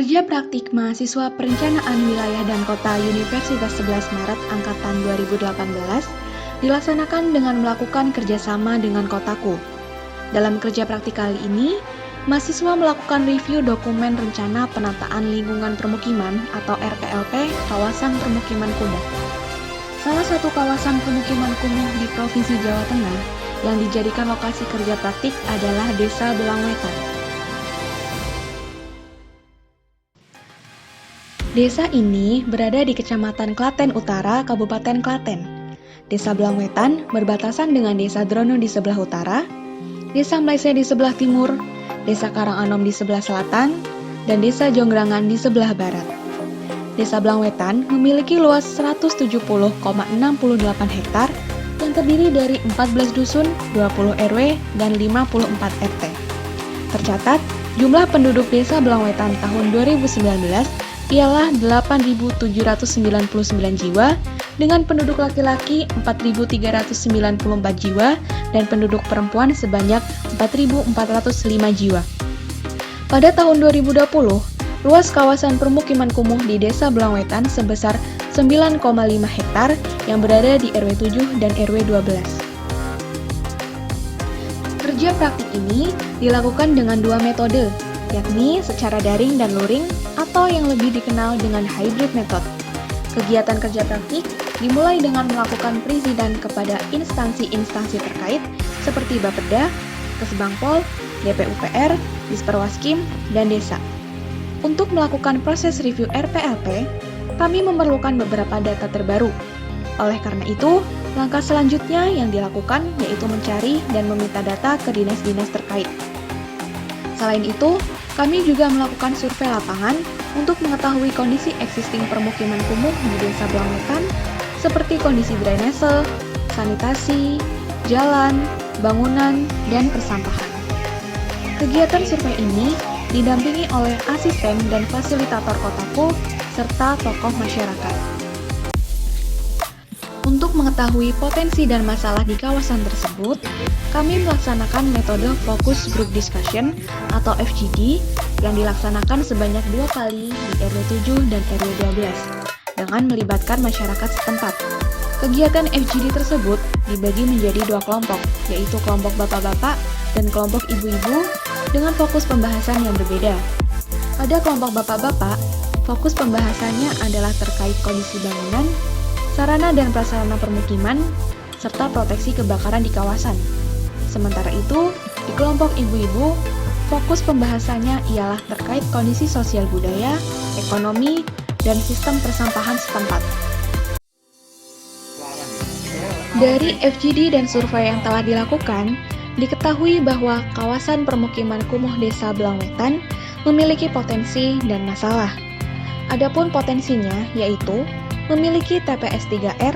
Kerja praktik mahasiswa Perencanaan Wilayah dan Kota Universitas 11 Maret Angkatan 2018 dilaksanakan dengan melakukan kerjasama dengan Kotaku. Dalam kerja praktik kali ini, mahasiswa melakukan review dokumen Rencana Penataan Lingkungan Permukiman atau RPLP kawasan permukiman Kuda. Salah satu kawasan permukiman kumuh di Provinsi Jawa Tengah yang dijadikan lokasi kerja praktik adalah Desa Belangwetan. Desa ini berada di Kecamatan Klaten Utara, Kabupaten Klaten. Desa Belangwetan berbatasan dengan Desa Drono di sebelah utara, Desa Mlese di sebelah timur, Desa Karanganom di sebelah selatan, dan Desa Jonggrangan di sebelah barat. Desa Belangwetan memiliki luas 170,68 hektar yang terdiri dari 14 dusun, 20 RW, dan 54 RT. Tercatat, jumlah penduduk Desa Belangwetan tahun 2019 ialah 8.799 jiwa, dengan penduduk laki-laki 4.394 jiwa dan penduduk perempuan sebanyak 4.405 jiwa. Pada tahun 2020, luas kawasan permukiman kumuh di Desa Belangwetan sebesar 9,5 hektar yang berada di RW 7 dan RW 12. Kerja praktik ini dilakukan dengan dua metode, yakni secara daring dan luring atau yang lebih dikenal dengan hybrid method. Kegiatan kerja praktik dimulai dengan melakukan perizinan kepada instansi-instansi terkait seperti Bapeda, Kesbangpol, DPUPR, Disperwaskim, dan Desa. Untuk melakukan proses review RPLP, kami memerlukan beberapa data terbaru. Oleh karena itu, langkah selanjutnya yang dilakukan yaitu mencari dan meminta data ke dinas-dinas terkait. Selain itu, kami juga melakukan survei lapangan untuk mengetahui kondisi existing permukiman kumuh di Desa Belangwetan seperti kondisi drainase, sanitasi, jalan, bangunan, dan persampahan. Kegiatan survei ini didampingi oleh asisten dan fasilitator Kotaku serta tokoh masyarakat. Untuk mengetahui potensi dan masalah di kawasan tersebut, kami melaksanakan metode Focus Group Discussion atau FGD yang dilaksanakan sebanyak 2 kali di RW 7 dan RW 12 dengan melibatkan masyarakat setempat. Kegiatan FGD tersebut dibagi menjadi 2 kelompok, yaitu kelompok bapak-bapak dan kelompok ibu-ibu dengan fokus pembahasan yang berbeda. Pada kelompok bapak-bapak, fokus pembahasannya adalah terkait kondisi bangunan, sarana dan prasarana permukiman, serta proteksi kebakaran di kawasan. Sementara itu, di kelompok ibu-ibu, fokus pembahasannya ialah terkait kondisi sosial budaya, ekonomi, dan sistem persampahan setempat. Dari FGD dan survei yang telah dilakukan, diketahui bahwa kawasan permukiman kumuh Desa Belangwetan memiliki potensi dan masalah. Adapun potensinya yaitu memiliki TPS 3R,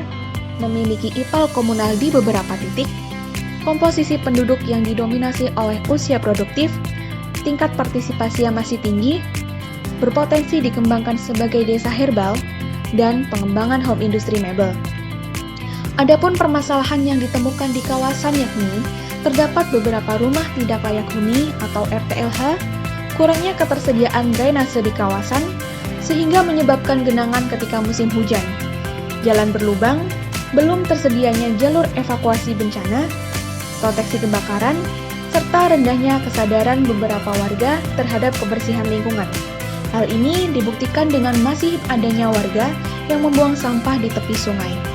memiliki IPAL komunal di beberapa titik, komposisi penduduk yang didominasi oleh usia produktif, tingkat partisipasi yang masih tinggi, berpotensi dikembangkan sebagai desa herbal, dan pengembangan home industry mebel. Adapun permasalahan yang ditemukan di kawasan yakni terdapat beberapa rumah tidak layak huni atau RTLH, kurangnya ketersediaan drainase di kawasan, sehingga menyebabkan genangan ketika musim hujan, jalan berlubang, belum tersedianya jalur evakuasi bencana, proteksi kebakaran, serta rendahnya kesadaran beberapa warga terhadap kebersihan lingkungan. Hal ini dibuktikan dengan masih adanya warga yang membuang sampah di tepi sungai.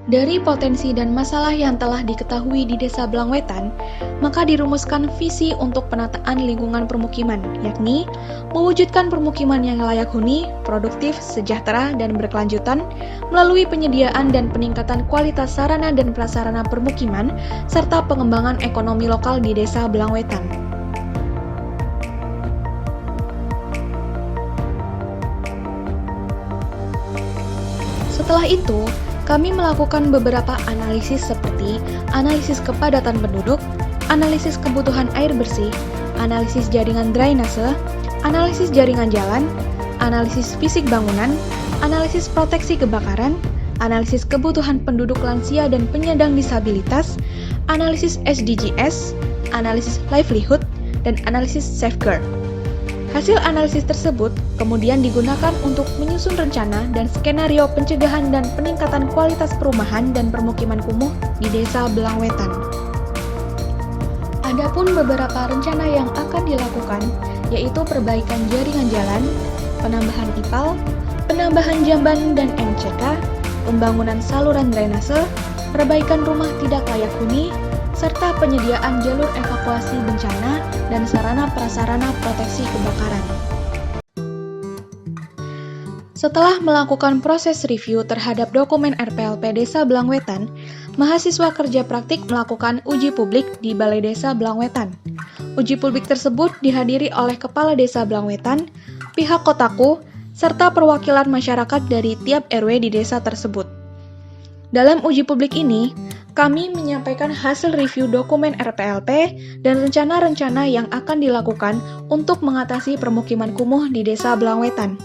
Dari potensi dan masalah yang telah diketahui di Desa Belangwetan, maka dirumuskan visi untuk penataan lingkungan permukiman, yakni mewujudkan permukiman yang layak huni, produktif, sejahtera, dan berkelanjutan melalui penyediaan dan peningkatan kualitas sarana dan prasarana permukiman, serta pengembangan ekonomi lokal di Desa Belangwetan. Setelah itu, kami melakukan beberapa analisis seperti analisis kepadatan penduduk, analisis kebutuhan air bersih, analisis jaringan drainase, analisis jaringan jalan, analisis fisik bangunan, analisis proteksi kebakaran, analisis kebutuhan penduduk lansia dan penyandang disabilitas, analisis SDGs, analisis livelihood, dan analisis safeguard. Hasil analisis tersebut kemudian digunakan untuk menyusun rencana dan skenario pencegahan dan peningkatan kualitas perumahan dan permukiman kumuh di Desa Blangwetan. Adapun beberapa rencana yang akan dilakukan, yaitu perbaikan jaringan jalan, penambahan IPAL, penambahan jamban dan MCK, pembangunan saluran drainase, perbaikan rumah tidak layak huni, serta penyediaan jalur evakuasi bencana dan sarana prasarana proteksi kebakaran. Setelah melakukan proses review terhadap dokumen RPLP Desa Blangwetan, mahasiswa kerja praktik melakukan uji publik di Balai Desa Blangwetan. Uji publik tersebut dihadiri oleh Kepala Desa Blangwetan, pihak Kotaku, serta perwakilan masyarakat dari tiap RW di desa tersebut. Dalam uji publik ini, kami menyampaikan hasil review dokumen RPLP dan rencana-rencana yang akan dilakukan untuk mengatasi permukiman kumuh di Desa Blangwetan.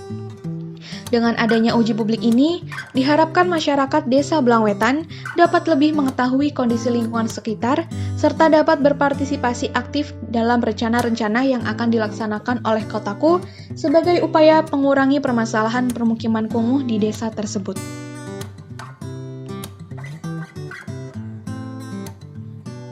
Dengan adanya uji publik ini, diharapkan masyarakat Desa Blangwetan dapat lebih mengetahui kondisi lingkungan sekitar, serta dapat berpartisipasi aktif dalam rencana-rencana yang akan dilaksanakan oleh Kotaku sebagai upaya mengurangi permasalahan permukiman kumuh di desa tersebut.